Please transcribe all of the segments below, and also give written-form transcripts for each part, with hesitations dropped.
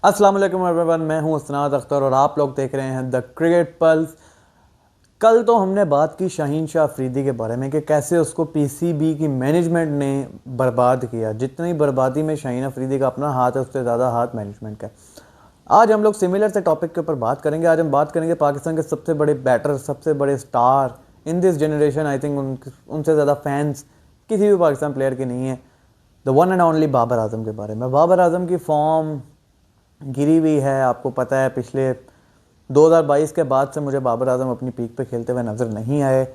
अस्सलाम वालेकुम एवरीवन, मैं हूं असनाद अख्तर और आप लोग देख रहे हैं द क्रिकेट पल्स। कल तो हमने बात की शाहीन शाह अफरीदी के बारे में कि कैसे उसको पीसीबी की मैनेजमेंट ने बर्बाद किया। जितनी बर्बादी में शाहीन अफरीदी का अपना हाथ है, उससे ज़्यादा हाथ मैनेजमेंट का। आज हम लोग सिमिलर से टॉपिक के ऊपर बात करेंगे। आज हम बात करेंगे पाकिस्तान के सबसे बड़े बैटर, सबसे बड़े star in this generation. I think उनसे ज़्यादा फैंस किसी भी पाकिस्तान प्लेयर के नहीं है। The one and only Babar Azam के बारे में। बाबर आजम की फॉर्म गिरी हुई है, आपको पता है। पिछले 2022 के बाद से मुझे बाबर आजम अपनी पीक पे खेलते हुए नज़र नहीं आए।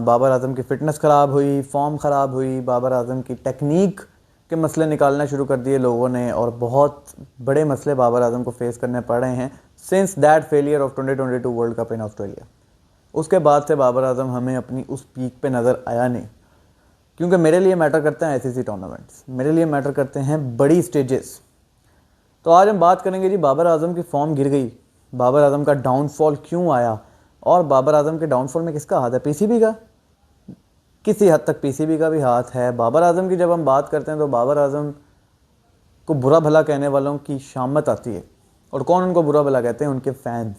बाबर आजम की फ़िटनेस ख़राब हुई, फॉर्म ख़राब हुई, बाबर आजम की टेक्निक के मसले निकालना शुरू कर दिए लोगों ने, और बहुत बड़े मसले बाबर आजम को फेस करने पड़ रहे हैं since that failure of 2022 world cup in Australia. उसके बाद से बाबर आजम हमें अपनी उस पीक पे नज़र आया नहीं, क्योंकि मेरे लिए मैटर करते हैं आईसीसी टूर्नामेंट्स, मेरे लिए मैटर करते हैं बड़ी स्टेजेस। तो आज हम बात करेंगे जी, बाबर आजम की फॉर्म गिर गई, बाबर आजम का डाउनफॉल क्यों आया, और बाबर आजम के डाउनफॉल में किसका हाथ है? पीसीबी का। किसी हद तक पीसीबी का भी हाथ है। बाबर आजम की जब हम बात करते हैं तो बाबर आजम को बुरा भला कहने वालों की शामत आती है, और कौन उनको बुरा भला कहते हैं? उनके फैंस।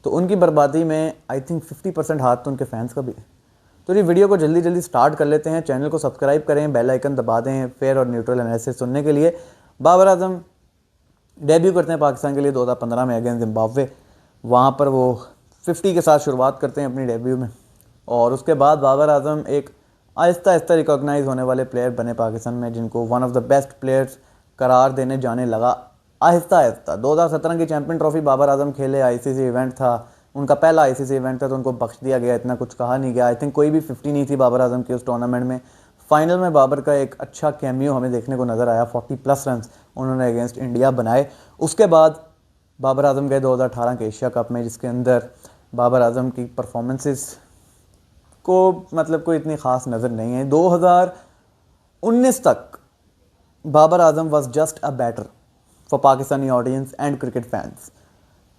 तो उनकी बर्बादी में आई थिंक 50% हाथ तो उनके फैंस का भी है। तो ये वीडियो को जल्दी जल्दी स्टार्ट कर लेते हैं। चैनल को सब्सक्राइब करें, बेल आइकन दबा दें फेयर और न्यूट्रल एनालिसिस सुनने के लिए। बाबर आजम डेब्यू करते हैं पाकिस्तान के लिए 2015 में अगेंस्ट जिम्बाब्वे। वहाँ पर वो 50 के साथ शुरुआत करते हैं अपनी डेब्यू में, और उसके बाद बाबर आजम एक आहिस्ता आहिस्ता रिकॉग्नाइज होने वाले प्लेयर बने पाकिस्तान में, जिनको one of the best players करार देने जाने लगा आहिस्ता आहिस्ता। 2017 की चैंपियन ट्रॉफी बाबर आजम खेले, आईसीसी इवेंट था, उनका पहला आईसीसी इवेंट था, तो उनको बख्श दिया गया, इतना कुछ कहा नहीं गया। आई थिंक कोई भी 50 नहीं थी बाबर आजम की उस टूर्नामेंट में। फाइनल में बाबर का एक अच्छा कैमियो हमें देखने को नज़र आया, 40+ रन उन्होंने अगेंस्ट इंडिया बनाए। उसके बाद बाबर आजम गए 2018 के एशिया कप में, जिसके अंदर बाबर आजम की परफॉर्मेंसेस को मतलब कोई इतनी ख़ास नज़र नहीं है। 2019 तक Babar Azam was just a batter for Pakistani audience and cricket fans.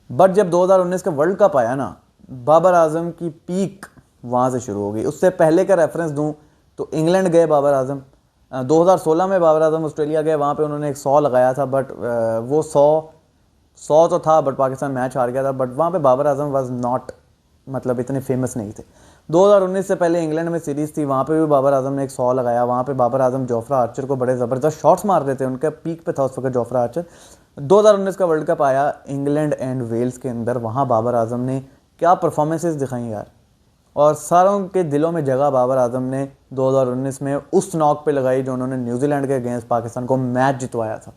But जब 2019 का वर्ल्ड कप आया ना, बाबर आजम की पीक वहाँ से शुरू हो गई। उससे पहले का रेफरेंस दूँ तो इंग्लैंड गए बाबर आजम 2016 में। बाबर आजम ऑस्ट्रेलिया गए, वहाँ पे उन्होंने एक 100 लगाया था, बट वो 100 तो था, बट पाकिस्तान मैच हार गया था। बट वहाँ पे बाबर आजम वाज नॉट मतलब इतने फेमस नहीं थे। 2019 से पहले इंग्लैंड में सीरीज़ थी, वहाँ पे भी बाबर आजम ने एक 100 लगाया। वहाँ पे बाबर आजम जोफ्रा आर्चर को बड़े ज़बरदस्त शॉट्स मार रहे थे, उनके पीक पे था उस वक्त जोफ्रा आर्चर। 2019 का वर्ल्ड कप आया इंग्लैंड एंड वेल्स के अंदर, वहाँ बाबर आजम ने क्या परफॉर्मेंसेस दिखाई यार, और सारों के दिलों में जगह बाबर आजम ने 2019 में उस नॉक पे लगाई जो उन्होंने न्यूजीलैंड के अगेंस्ट पाकिस्तान को मैच जितवाया था।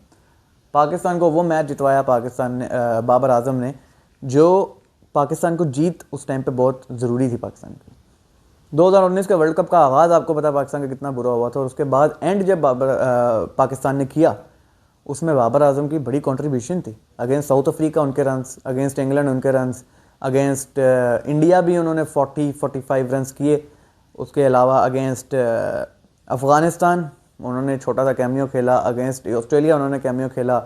पाकिस्तान को वो मैच जितवाया पाकिस्तान ने, बाबर आजम ने, जो पाकिस्तान को जीत उस टाइम पे बहुत ज़रूरी थी पाकिस्तान की। 2019 के वर्ल्ड कप का आगाज़ आपको पता है पाकिस्तान का कितना बुरा हुआ था, और उसके बाद एंड जब पाकिस्तान ने किया, उसमें बाबर आजम की बड़ी कंट्रीब्यूशन थी। अगेंस्ट साउथ अफ्रीका उनके रन्स, अगेंस्ट इंग्लैंड उनके रन्स, अगेंस्ट इंडिया भी उन्होंने 40-45 रन्स किए। उसके अलावा अगेंस्ट अफ़गानिस्तान उन्होंने छोटा सा कैमियो खेला, अगेंस्ट ऑस्ट्रेलिया उन्होंने कैमियो खेला,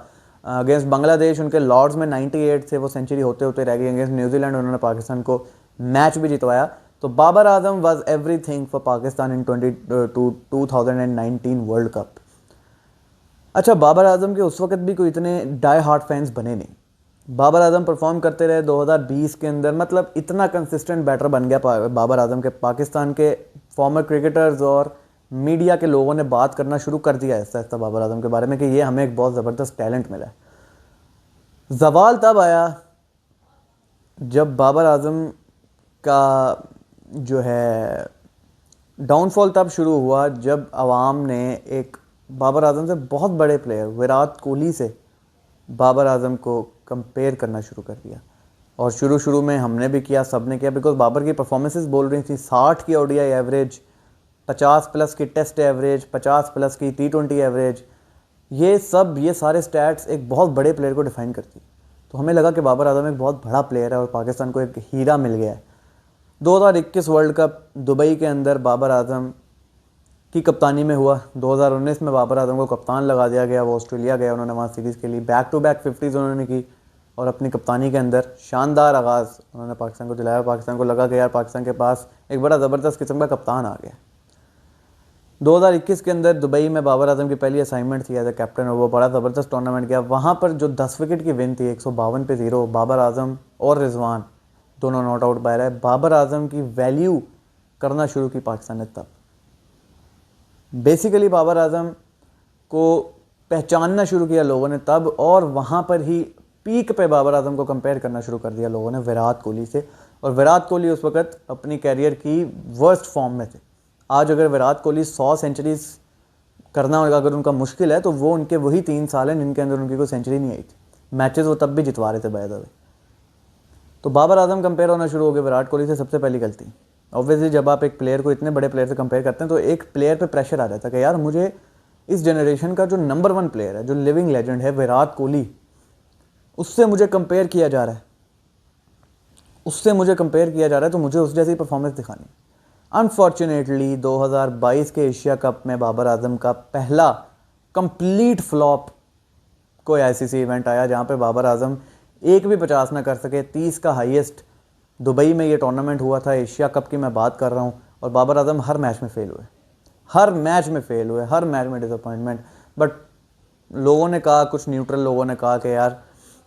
अगेंस्ट बांग्लादेश उनके लॉर्ड्स में 98 थे, वो सेंचुरी होते होते रह गई। अगेंस्ट न्यूजीलैंड उन्होंने पाकिस्तान को मैच भी जितवाया। तो Babar Azam was everything for Pakistan in 2019 world cup. अच्छा, बाबर आजम के उस वक्त भी कोई इतने डाई हार्ट फैंस बने नहीं। बाबर आजम परफॉर्म करते रहे 2020 के अंदर, मतलब इतना कंसिस्टेंट बैटर बन गया बाबर आजम के, पाकिस्तान के फॉर्मर क्रिकेटर्स और मीडिया के लोगों ने बात करना शुरू कर दिया ऐसा ऐसा बाबर आजम के बारे में कि ये हमें एक बहुत ज़बरदस्त टैलेंट मिला है। जवाल तब आया जब बाबर आजम का जो है डाउनफॉल तब शुरू हुआ जब आवाम ने एक बाबर आजम से बहुत बड़े प्लेयर विराट कोहली से बाबर आजम को कंपेयर करना शुरू कर दिया। और शुरू में हमने भी किया, सब ने किया, बिकॉज बाबर की परफॉर्मेंसेस बोल रही थी। 60 की ओडीआई एवरेज, 50+ की टेस्ट एवरेज, 50+ की T20 एवरेज, ये सारे स्टैट्स एक बहुत बड़े प्लेयर को डिफाइन करती। तो हमें लगा कि बाबर आजम एक बहुत बड़ा प्लेयर है और पाकिस्तान को एक हीरा मिल गया है। 2021 वर्ल्ड कप दुबई के अंदर बाबर आजम की कप्तानी में हुआ। 2019 में बाबर आजम को कप्तान लगा दिया गया, वो ऑस्ट्रेलिया गया, उन्होंने वहाँ सीरीज़ के लिए बैक टू बैक 50s उन्होंने की, और अपनी कप्तानी के अंदर शानदार आगाज़ उन्होंने पाकिस्तान को दिलाया। पाकिस्तान को लगा कि यार पाकिस्तान के पास एक बड़ा ज़बरदस्त किस्म का कप्तान आ गया। 2021 के अंदर दुबई में बाबर आजम की पहली असाइनमेंट थी एज ए कैप्टन, और वो बड़ा ज़बरदस्त टूर्नामेंट गया। वहाँ पर जो 10 विकेट की विन थी 152 पे 0, बाबर आजम और रिजवान दोनों नॉट आउट बाहर है। बाबर आजम की वैल्यू करना शुरू की पाकिस्तान ने तब। बेसिकली बाबर आजम को पहचानना शुरू किया लोगों ने तब, और वहाँ पर ही पीक पे बाबर आजम को कंपेयर करना शुरू कर दिया लोगों ने विराट कोहली से। और विराट कोहली उस वक्त अपनी कैरियर की वर्स्ट फॉर्म में थे। आज अगर विराट कोहली 100 सेंचुरीज करना अगर उनका मुश्किल है तो वो उनके वही 3 साल हैं जिनके अंदर उनकी कोई सेंचुरी नहीं आई थी। मैचेस वो तब भी जितवा रहे थे बाय द वे। तो बाबर आजम कंपेयर होना शुरू हो गए विराट कोहली से। सबसे पहली गलती ऑब्वियसली, जब आप एक प्लेयर को इतने बड़े प्लेयर से कंपेयर करते हैं तो एक प्लेयर पे प्रेशर आ जाता है कि यार मुझे इस जनरेशन का जो नंबर 1 प्लेयर है, जो लिविंग लेजेंड है विराट कोहली, उससे मुझे कंपेयर किया जा रहा है, तो मुझे उस जैसी परफॉर्मेंस दिखानी। अनफॉर्चुनेटली 2022 के एशिया कप में बाबर आजम का पहला कंप्लीट फ्लॉप कोई आईसीसी इवेंट आया जहां पे बाबर आजम एक भी 50 ना कर सके। 30 का हाईएस्ट दुबई में ये टूर्नामेंट हुआ था, एशिया कप की मैं बात कर रहा हूँ, और बाबर आजम हर मैच में फेल हुए, हर मैच में डिसअपॉइंटमेंट। बट लोगों ने कहा, कुछ न्यूट्रल लोगों ने कहा कि यार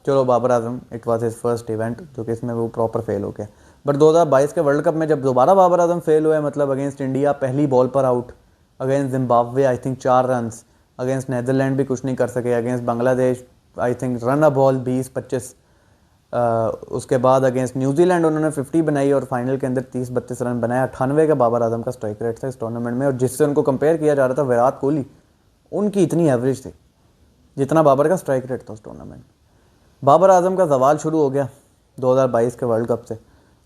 चलो Babar Azam, it was his first event, जो कि इसमें वो प्रॉपर फेल हो गया। बट 2022 के वर्ल्ड कप में जब दोबारा बाबर आजम फेल हुए, मतलब अगेंस्ट इंडिया पहली बॉल पर out, against Zimbabwe I think 4 runs, against Netherland भी कुछ नहीं कर सके, against Bangladesh I think run a ball 20-25, उसके बाद अगेंस्ट न्यूजीलैंड उन्होंने 50 बनाई और फाइनल के अंदर 30-32 रन बनाया। 98 का बाबर आजम का स्ट्राइक रेट था इस टूर्नामेंट में, और जिससे उनको कंपेयर किया जा रहा था विराट कोहली, उनकी इतनी एवरेज थी जितना बाबर का स्ट्राइक रेट था उस टूर्नामेंट। बाबर आजम का जवाल शुरू हो गया 2022 के वर्ल्ड कप से।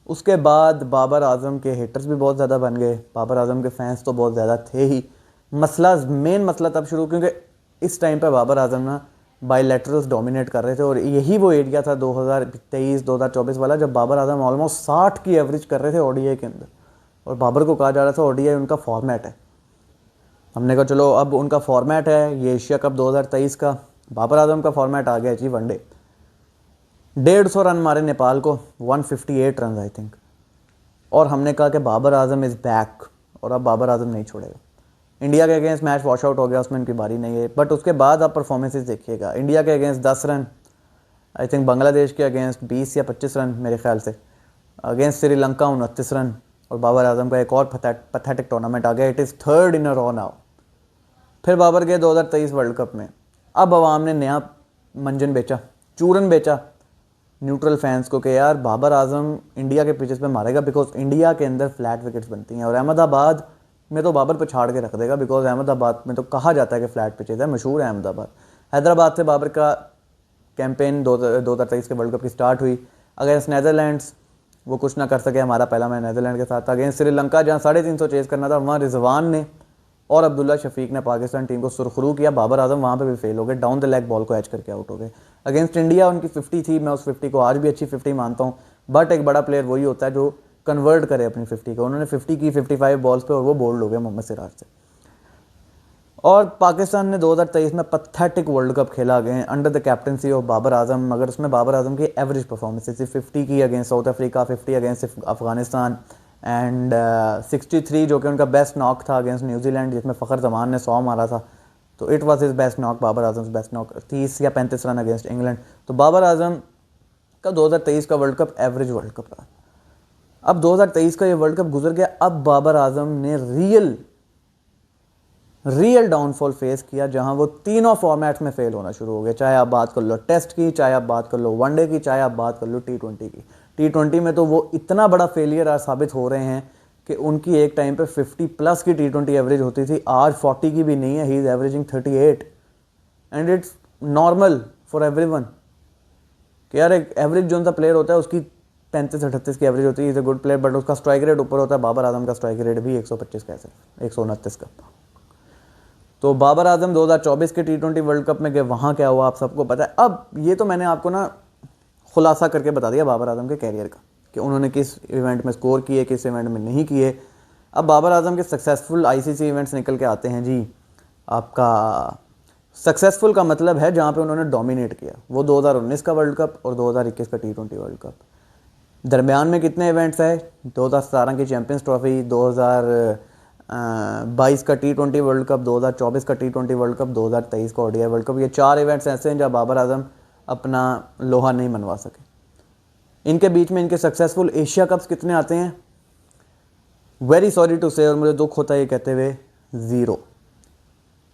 उसके बाद बाबर आजम के हेटर्स भी बहुत ज़्यादा बन गए, बाबर आजम के फैंस तो बहुत ज़्यादा थे ही। मेन मसला तब शुरू, क्योंकि इस टाइम पर बाबर आजम ना बायलैटरल्स डोमिनेट कर रहे थे, और यही वो एरिया था 2023-2024 वाला जब बाबर आजम ऑलमोस्ट 60 की एवरेज कर रहे थे ओडीआई के अंदर, और बाबर को कहा जा रहा था ओडीआई उनका फॉर्मेट है। हमने कहा चलो अब उनका फॉर्मेट है ये एशिया कप 2023 का, बाबर आजम का फॉर्मेट आ गया जी वनडे। 150 रन मारे नेपाल को, 158 रन आई थिंक, और हमने कहा कि बाबर आजम इज़ बैक, और अब बाबर आजम नहीं छोड़ेगा। इंडिया के अगेंस्ट मैच वॉश आउट हो गया, उसमें इनकी बारी नहीं है। बट उसके बाद आप परफॉर्मेंसेस देखिएगा, इंडिया के against 10 run, I think Bangladesh के अगेंस्ट 20 या 25 रन मेरे ख्याल से, अगेंस्ट श्रीलंका 29 रन, और बाबर आजम का एक और पैथेटिक टूर्नामेंट आ गया। It is third in a raw now. फिर बाबर गए 2023 वर्ल्ड कप में। अब अवाम ने नया मंजन बेचा, चूरन बेचा न्यूट्रल फैंस को कि यार बाबर आजम इंडिया के पिचेस पे मारेगा, बिकॉज इंडिया के अंदर फ्लैट विकेट्स बनती हैं, और अहमदाबाद में तो बाबर पछाड़ के रख देगा, बिकॉज अहमदाबाद में तो कहा जाता है कि फ्लैट पिचेस है, मशहूर है अहमदाबाद। हैदराबाद से बाबर का कैंपेन 2023 के वर्ल्ड कप की स्टार्ट हुई। अगेंस्ट नैदरलैंड्स वो कुछ ना कर सके, हमारा पहला मैच नैदरलैंड के साथ। अगेंस्ट श्रीलंका जहाँ 350 चेज करना था, वहाँ रिजवान ने और अब्दुल्ला शफीक ने पाकिस्तान टीम को सुरखरू किया। बाबर आजम वहाँ पे भी फेल हो गए, डाउन द लेग बॉल को एच करके आउट हो गए। अगेंस्ट इंडिया उनकी 50 थी, मैं उस 50 को आज भी अच्छी 50 मानता हूँ, बट एक बड़ा प्लेयर वही होता है जो कन्वर्ट करे अपनी 50 को। उन्होंने 50 की 55 बॉल्स पे, और वो बोल्ड हो गए मोहम्मद सिराज से। और पाकिस्तान ने 2023 में पैथेटिक वर्ल्ड कप खेला गए under the captaincy of Babar Azam, मगर उसमें बाबर आजम की एवरेज परफॉर्मेंस थी 50 की against South Africa, 50 against Afghanistan, and 63 जो कि उनका बेस्ट नॉक था अगेंस्ट न्यूजीलैंड, जिसमें फ़खर जमान ने 100 मारा था। तो it was his best knock, Babar Azam best knock, 30 या 35 रन अगेंस्ट इंग्लैंड। तो बाबर आजम का 2023 का world cup average world cup रहा। अब 2023 का ये वर्ल्ड कप गुजर गया, अब बाबर आजम ने रियल डाउनफॉल फेस किया, जहां वो तीनों फॉर्मेट्स में फेल होना शुरू हो गए। चाहे आप बात कर लो टेस्ट की, चाहे आप बात कर लो वनडे की, चाहे आप बात कर लो T20 की। T20 में तो वो इतना बड़ा फेलियर आज साबित हो रहे हैं कि उनकी एक टाइम पे 50+ की T20 एवरेज होती थी, आज 40 की भी नहीं है। He is averaging 38, and it's normal for everyone कि यार एक एवरेज जो सा प्लेयर होता है उसकी 35-38 की एवरेज होती है, is a good player, but उसका स्ट्राइक रेट ऊपर होता है। बाबर आजम का स्ट्राइक रेट भी 125 का है, सिर्फ 129 का। तो बाबर आजम 2024 के T20 वर्ल्ड कप में गए, वहाँ क्या हुआ आप सबको पता है। अब ये तो मैंने आपको ना खुलासा करके बता दिया बाबर आजम के कैरियर का, कि उन्होंने किस इवेंट में स्कोर किए, किस इवेंट में नहीं किए। अब बाबर आजम के सक्सेसफुल आईसीसी इवेंट्स निकल के आते हैं जी। आपका सक्सेसफुल का मतलब है जहाँ पे उन्होंने डोमिनेट किया, वो 2019 का वर्ल्ड कप और 2021 का T20 वर्ल्ड कप। दरमियान में कितने इवेंट्स है, 2017 की चैम्पियंस ट्रॉफी, 2000 22 का T20 वर्ल्ड कप, 2024 का T20 वर्ल्ड कप, 2023 का ODI वर्ल्ड कप, ये 4 इवेंट्स ऐसे हैं जब बाबर आजम अपना लोहा नहीं मनवा सके। इनके बीच में इनके सक्सेसफुल एशिया कप्स कितने आते हैं? वेरी सॉरी टू से, और मुझे दुख होता है ये कहते हुए, 0।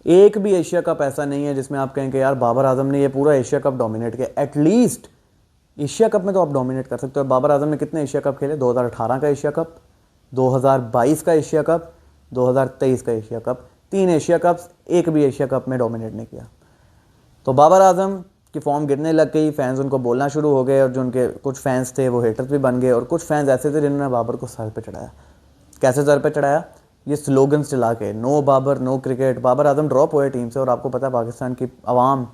एक भी एशिया कप ऐसा नहीं है जिसमें आप कहें कि यार बाबर आजम ने ये पूरा एशिया कप डोमिनेट किया। एटलीस्ट एशिया कप में तो आप डोमिनेट कर सकते हो। बाबर आजम ने कितने एशिया कप खेले? 2018 का एशिया कप, 2022 का एशिया कप, 2023 का एशिया कप, 3 एशिया कप्स, एक भी एशिया कप में डोमिनेट नहीं किया। तो बाबर आजम की फॉर्म गिरने लग गई, फैंस उनको बोलना शुरू हो गए, और जो उनके कुछ फैंस थे वो हेटर्स भी बन गए, और कुछ फैंस ऐसे थे जिन्होंने बाबर को सर पे चढ़ाया। कैसे सर पे चढ़ाया? ये स्लोगन्स चला के, no Babar no cricket. Babar Azam drop हुए टीम से, और आपको पता है पाकिस्तान की आवाम,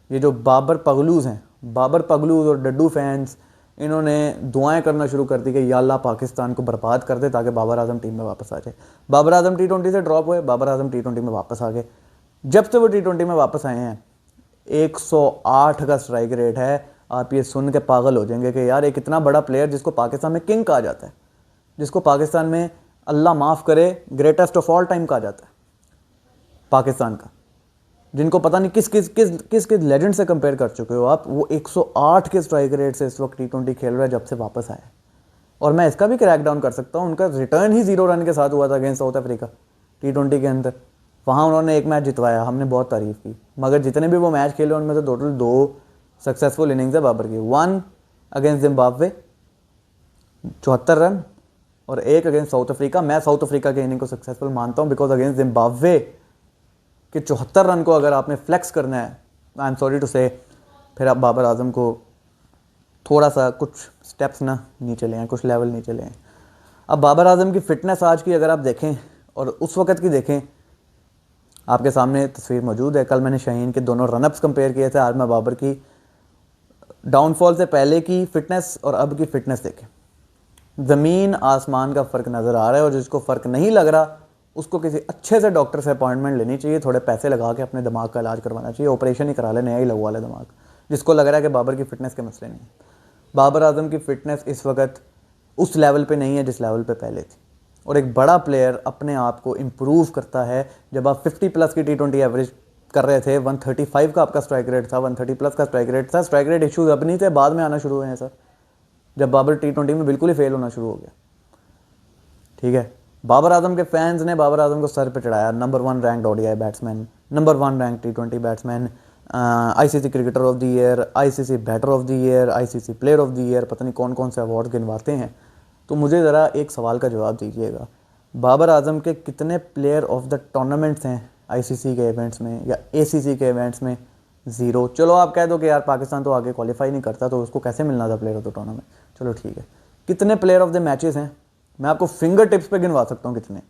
ये जो बाबर पगलूज हैं, बाबर पगलूज और डड्डू फैंस, इन्होंने दुआएं करना शुरू कर दी कि या अल्लाह पाकिस्तान को बर्बाद कर दे ताकि बाबर आजम टीम में वापस आ जाए। बाबर आजम T20 से ड्रॉप हुए, बाबर आजम T20 में वापस आ गए। जब से वो T20 में वापस आए हैं 108 का स्ट्राइक रेट है। आप ये सुन के पागल हो जाएंगे कि यार एक इतना बड़ा प्लेयर जिसको पाकिस्तान में किंग कहा जाता है, जिसको पाकिस्तान में अल्लाह माफ़ करे ग्रेटेस्ट ऑफ ऑल टाइम कहा जाता है पाकिस्तान का, जिनको पता नहीं किस किस किस किस किस लेजेंड से कंपेयर कर चुके हो आप, वो 108 के स्ट्राइक रेट से इस वक्त T20 खेल रहा है जब से वापस आया। और मैं इसका भी क्रैक डाउन कर सकता हूँ, उनका रिटर्न ही 0 रन के साथ हुआ था अगेंस्ट साउथ अफ्रीका T20 के अंदर। वहाँ उन्होंने एक मैच जितवाया, हमने बहुत तारीफ़ की, मगर जितने भी वो मैच खेले उनमें से टोटल 2 सक्सेसफुल इनिंग्स है बाबर की। 1 अगेंस्ट जिम्बाब्वे 74 रन, और 1 अगेंस्ट साउथ अफ्रीका। मैं साउथ अफ्रीका के इनिंग को सक्सेसफुल मानता हूँ, बिकॉज अगेंस्ट जिम्बाब्वे कि 74 रन को अगर आपने फ्लेक्स करना है, आई एम सॉरी टू से, फिर आप बाबर आजम को थोड़ा सा कुछ स्टेप्स ना नीचे ले आए, कुछ लेवल नीचे ले आए। अब बाबर आजम की फ़िटनेस आज की अगर आप देखें और उस वक़्त की देखें, आपके सामने तस्वीर मौजूद है। कल मैंने शाहीन के दोनों रनअप्स कंपेयर किए थे, आज मैं बाबर की डाउनफॉल से पहले की फ़िटनेस और अब की फ़िटनेस देखें, ज़मीन आसमान का फ़र्क नज़र आ रहा है। और जिसको फ़र्क नहीं लग रहा उसको किसी अच्छे से डॉक्टर से अपॉइंटमेंट लेनी चाहिए, थोड़े पैसे लगा के अपने दिमाग का इलाज करवाना चाहिए, ऑपरेशन ही करा ले, नया ही लगवा ले दिमाग, जिसको लग रहा है कि बाबर की फ़िटनेस के मसले नहीं। बाबर आजम की फ़िटनेस इस वक्त उस लेवल पे नहीं है जिस लेवल पे पहले थी। और एक बड़ा प्लेयर अपने आप को इम्प्रूव करता है। जब आप 50+ की T20 एवरेज कर रहे थे, 135 का आपका स्ट्राइक रेट था, 130+ का स्ट्राइक रेट था। स्ट्राइक रेट इशूज़ अब नहीं थे, बाद में आना शुरू हुए हैं सर, जब बाबर T20 में बिल्कुल ही फेल होना शुरू हो गया। ठीक है, बाबर आजम के फैंस ने बाबर आजम को सर पे चढ़ाया, number 1 ranked ODI batsman, number 1 rank T20 batsman, ICC cricketer of the year, ICC batter of the year, ICC player of the year, पता नहीं कौन कौन से अवार्ड गिनवाते हैं। तो मुझे ज़रा एक सवाल का जवाब दीजिएगा, बाबर आजम के कितने प्लेयर ऑफ द टूर्नामेंट्स हैं ICC के इवेंट्स में या ACC के इवेंट्स में? 0। चलो आप कह दो कि यार पाकिस्तान तो आगे क्वालिफाई नहीं करता तो उसको कैसे मिलना था प्लेयर ऑफ द टूर्नामेंट, चलो ठीक है। कितने प्लेयर ऑफ द मैचेस हैं? मैं आपको फिंगर टिप्स पे गिनवा सकता हूँ कितने।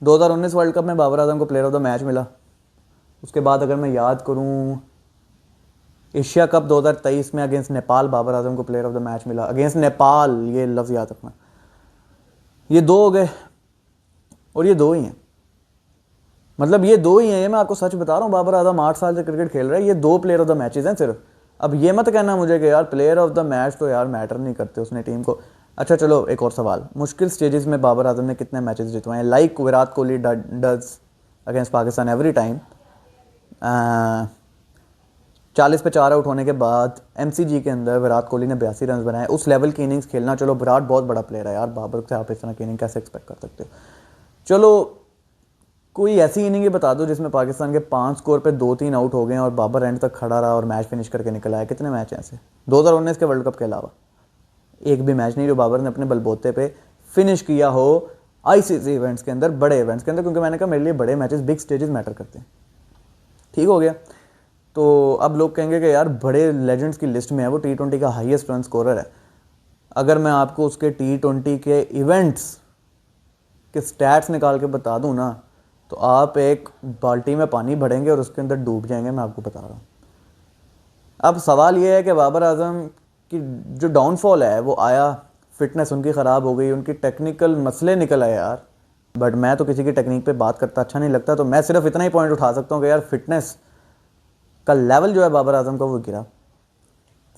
2019 वर्ल्ड कप में बाबर आजम को प्लेयर ऑफ द मैच मिला। उसके बाद अगर मैं याद करूँ, एशिया कप 2023 में अगेंस्ट नेपाल बाबर आजम को प्लेयर ऑफ द मैच मिला, अगेंस्ट नेपाल, ये लफ्ज़ याद रखना। ये 2 हो गए, और ये 2 ही हैं, मतलब ये 2 ही हैं, ये मैं आपको सच बता रहा हूँ। बाबर आजम 8 साल से क्रिकेट खेल रहा है, ये 2 प्लेयर ऑफ द मैचेस हैं सिर्फ। अब ये मत कहना मुझे कि यार प्लेयर ऑफ द मैच तो यार मैटर नहीं करते उसने टीम को। अच्छा चलो एक और सवाल, मुश्किल स्टेजेस में बाबर आजम ने कितने मैचेस जितवाए? Like Virat Kohli does against Pakistan every time. 40 पे 4 आउट होने के बाद MCG के अंदर विराट कोहली ने 82 रन बनाए। उस लेवल की इनिंग्स खेलना, चलो विराट बहुत बड़ा प्लेयर है यार, बाबर से आप इस तरह की इनिंग कैसे एक्सपेक्ट कर सकते हो? चलो कोई ऐसी इनिंग ही बता दो जिसमें पाकिस्तान के 5 स्कोर पे 2-3 आउट हो गए और बाबर एंड तक खड़ा रहा और मैच फिनिश करके निकल आया। कितने मैच हैं ऐसे 2019 के वर्ल्ड कप के अलावा? एक भी मैच नहीं जो बाबर ने अपने बलबूते पे फिनिश किया हो ICC इवेंट्स के अंदर, बड़े इवेंट्स के अंदर, क्योंकि मैंने कहा मेरे लिए बड़े मैचेस, बिग स्टेजेस मैटर करते हैं। ठीक हो गया। तो अब लोग कहेंगे कि यार बड़े लेजेंड्स की लिस्ट में है वो, T20 का हाईएस्ट रन स्कोरर है। अगर मैं आपको उसके T20 के इवेंट्स के स्टैट्स निकाल के बता दूं ना, तो आप एक बाल्टी में पानी भरेंगे और उसके अंदर डूब जाएंगे, मैं आपको बता रहा हूँ। अब सवाल ये है कि बाबर आजम की जो डाउनफॉल है वो आया, फिटनेस उनकी ख़राब हो गई, उनकी टेक्निकल मसले निकल आए यार। बट मैं तो किसी की टेक्निक पे बात करता अच्छा नहीं लगता, तो मैं सिर्फ इतना ही पॉइंट उठा सकता हूँ कि यार फिटनेस का लेवल जो है बाबर आजम का वो गिरा,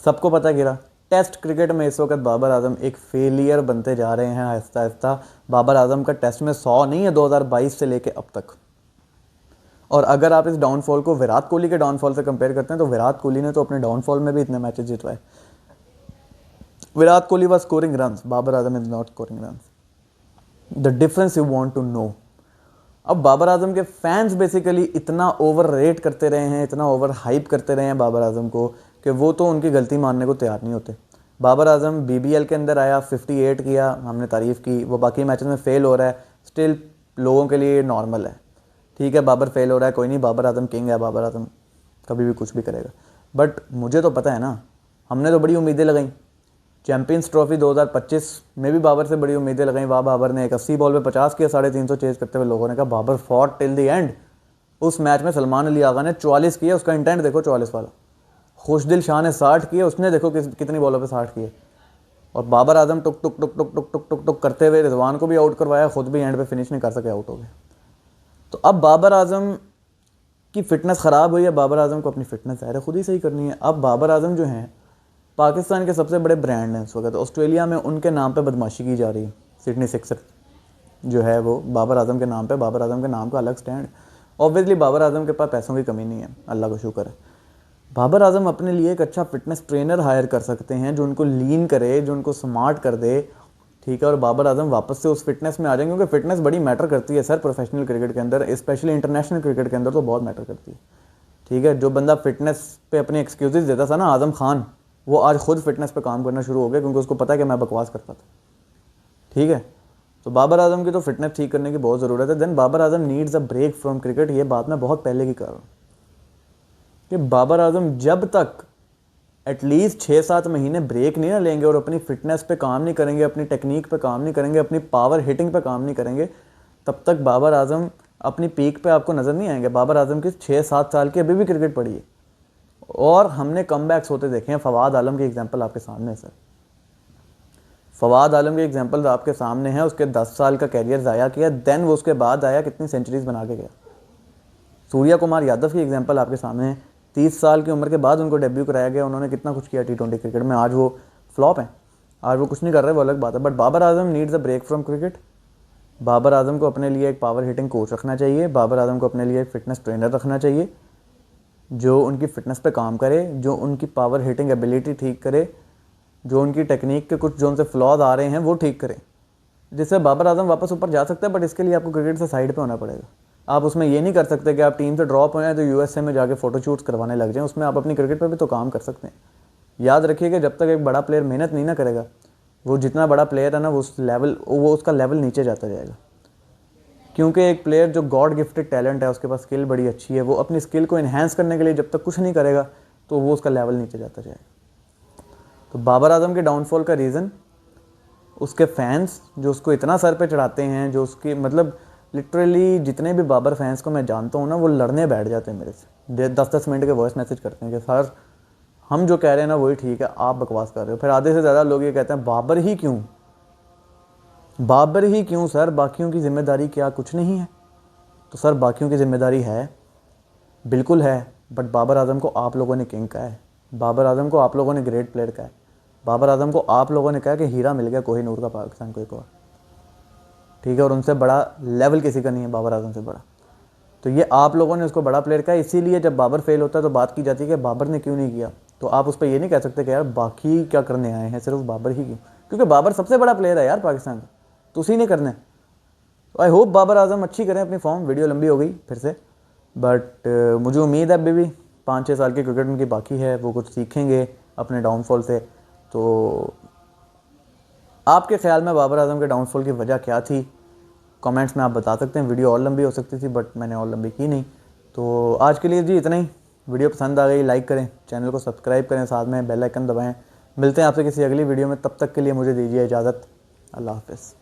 सबको पता गिरा। टेस्ट क्रिकेट में इस वक्त बाबर आजम एक फेलियर बनते जा रहे हैं आहिस्ता आहिस्ता। बाबर आजम का टेस्ट में 100 नहीं है 2022 से लेके अब तक। और अगर आप इस डाउनफॉल को विराट कोहली के डाउनफॉल से कंपेयर करते हैं तो विराट कोहली ने तो अपने डाउनफॉल में भी इतने मैचेस जितवाए। Virat Kohli was scoring runs, Babar Azam is not scoring runs. The difference you want to know. अब बाबर आजम के फैंस बेसिकली इतना ओवर रेट करते रहे हैं, इतना ओवर हाइप करते रहे हैं बाबर आजम को कि वो तो उनकी गलती मानने को तैयार नहीं होते। बाबर आजम BBL के अंदर आया, 58 किया, हमने तारीफ़ की, वो बाकी मैचेस में फेल हो रहा है, स्टिल लोगों के लिए नॉर्मल है। ठीक है, बाबर फेल हो रहा है, कोई नहीं, बाबर आजम किंग है, बाबर आजम कभी भी कुछ भी करेगा। बट मुझे तो पता है ना, हमने तो बड़ी उम्मीदें लगाई। चैंपियंस ट्रॉफी 2025 में भी बाबर से बड़ी उम्मीदें लगाई। वाह, बाबर ने एक 80 बॉल पे 50 किया, 350 चेज करते हुए लोगों ने कहा Babar fought till the end. उस मैच में सलमान अली आगा ने 44 किया, उसका इंटेंट देखो 44 वाला। खुशदिल शाह ने 60 किए, उसने देखो कितनी बॉलों पे 60 किए। और बाबर आजम टुक टुक टुक टुक टुक टुक टुक टुक करते हुए रिजवान को भी आउट करवाया, खुद भी एंड पे फिनिश नहीं कर सके, आउट हो गए। तो अब बाबर आजम की फिटनेस ख़राब हुई है, बाबर आजम को अपनी फिटनेस ज़ाहिर खुद ही सही करनी है। अब बाबर आजम जो हैं पाकिस्तान के सबसे बड़े ब्रांड हैं इस वक्त, ऑस्ट्रेलिया में उनके नाम पे बदमाशी की जा रही है। सिडनी सिक्सर जो है वो बाबर आजम के नाम पे, बाबर आजम के नाम का अलग स्टैंड। ऑब्वियसली बाबर आजम के पास पैसों की कमी नहीं है, अल्लाह का शुक्र है। बाबर आजम अपने लिए एक अच्छा फिटनेस ट्रेनर हायर कर सकते हैं जो उनको लीन करे, जो उनको स्मार्ट कर दे, ठीक है। और बाबर आजम वापस से उस फिटनेस में आ जाएंगे, क्योंकि फिटनेस बड़ी मैटर करती है सर प्रोफेशनल क्रिकेट के अंदर, स्पेशली इंटरनेशनल क्रिकेट के अंदर तो बहुत मैटर करती है। ठीक है, जो बंदा फिटनेस पे अपने एक्सक्यूजेस देता था ना, आजम खान, वो आज खुद फिटनेस पे काम करना शुरू हो गया, क्योंकि उसको पता है कि मैं बकवास करता था। ठीक है, तो बाबर आजम की तो फिटनेस ठीक करने की बहुत ज़रूरत है। Then Babar Azam needs a break from cricket. ये बात मैं बहुत पहले की कर रहा हूँ कि बाबर आजम जब तक एटलीस्ट 6-7 महीने ब्रेक नहीं ना लेंगे और अपनी फिटनेस पे काम नहीं करेंगे, अपनी टेक्निक पे काम नहीं करेंगे, अपनी पावर हिटिंग पे काम नहीं करेंगे, तब तक बाबर आजम अपनी पीक पे आपको नज़र नहीं आएंगे। बाबर आजम की 6-7 साल की अभी भी क्रिकेट पड़ी है और हमने कमबैक्स होते देखे हैं। फवाद आलम की एग्जांपल आपके सामने है सर, फवाद आलम की एग्जांपल आपके सामने है। उसके 10 साल का कैरियर ज़ाया किया, देन वो उसके बाद आया, कितनी सेंचुरीज बना के गया। सूर्या कुमार यादव की एग्जांपल आपके सामने है, 30 साल की उम्र के बाद उनको डेब्यू कराया गया, उन्होंने कितना कुछ किया T20 क्रिकेट में। आज वो फ्लॉप हैं, आज वो कुछ नहीं कर रहे, वो अलग बात है। But Babar Azam needs a break from cricket. Babar Azam को अपने लिए एक पावर हिटिंग कोच रखना चाहिए, बाबर आजम को अपने लिए एक फिटनेस ट्रेनर रखना चाहिए जो उनकी फिटनेस पे काम करे, जो उनकी पावर हिटिंग एबिलिटी ठीक करे, जो उनकी टेक्निक के कुछ जो उनसे फ्लॉज आ रहे हैं वो ठीक करे, जिससे बाबर आजम वापस ऊपर जा सकता है। बट इसके लिए आपको क्रिकेट से साइड पे होना पड़ेगा। आप उसमें ये नहीं कर सकते कि आप टीम से ड्रॉप हो जाए तो USA में जाके फ़ोटो शूट्स करवाने लग जाएं। उसमें आप अपनी क्रिकेट पे भी तो काम कर सकते हैं। याद रखिए कि जब तक एक बड़ा प्लेयर मेहनत नहीं ना करेगा, वो जितना बड़ा प्लेयर है ना, वो उसका लेवल नीचे जाता जाएगा। क्योंकि एक प्लेयर जो गॉड गिफ्टेड टैलेंट है, उसके पास स्किल बड़ी अच्छी है, वो अपनी स्किल को इन्हेंस करने के लिए जब तक कुछ नहीं करेगा तो वो उसका लेवल नीचे जाता जाएगा। तो बाबर आजम के डाउनफॉल का रीज़न उसके फैंस जो उसको इतना सर पे चढ़ाते हैं, जो उसकी मतलब लिटरली जितने भी बाबर फैंस को मैं जानता हूँ ना, वो लड़ने बैठ जाते हैं मेरे से, 10-10 मिनट के वॉइस मैसेज करते हैं कि सर हम जो कह रहे हैं ना वही ठीक है, आप बकवास कर रहे हो। फिर आधे से ज़्यादा लोग ये कहते हैं बाबर ही क्यों, बाबर ही क्यों सर, बाकियों की जिम्मेदारी क्या कुछ नहीं है? तो सर बाकियों की जिम्मेदारी है, बिल्कुल है, बट बाबर आजम को आप लोगों ने किंग कहा है, बाबर आजम को आप लोगों ने ग्रेट प्लेयर कहा है, बाबर आजम को आप लोगों ने कहा कि हीरा मिल गया कोहिनूर का पाकिस्तान को एक और। ठीक है, और उनसे बड़ा लेवल किसी का नहीं है बाबर आजम से बड़ा। तो ये आप लोगों ने उसको बड़ा प्लेयर कहा, इसीलिए जब बाबर फेल होता है तो बात की जाती है कि बाबर ने क्यों नहीं किया। तो आप उस पर ये नहीं कह सकते कि यार बाकी क्या करने आए हैं, सिर्फ बाबर ही क्यों, क्योंकि बाबर सबसे बड़ा प्लेयर है यार पाकिस्तान का, तो उसी ने करना है। तो आई होप बाबर आजम अच्छी करें अपनी फॉर्म। वीडियो लंबी हो गई फिर से, बट मुझे उम्मीद है अभी भी 5-6 साल की क्रिकेट उनकी बाकी है, वो कुछ सीखेंगे अपने डाउनफॉल से। तो आपके ख्याल में बाबर आजम के डाउनफॉल की वजह क्या थी, कमेंट्स में आप बता सकते हैं। वीडियो और लंबी हो सकती थी बट मैंने और लंबी की नहीं। तो आज के लिए जी इतना ही। वीडियो पसंद आ गई लाइक करें, चैनल को सब्सक्राइब करें, साथ में बेल आइकन दबाएं। मिलते हैं आपसे किसी अगली वीडियो में, तब तक के लिए मुझे दीजिए इजाज़त। अल्लाह हाफ़िज़।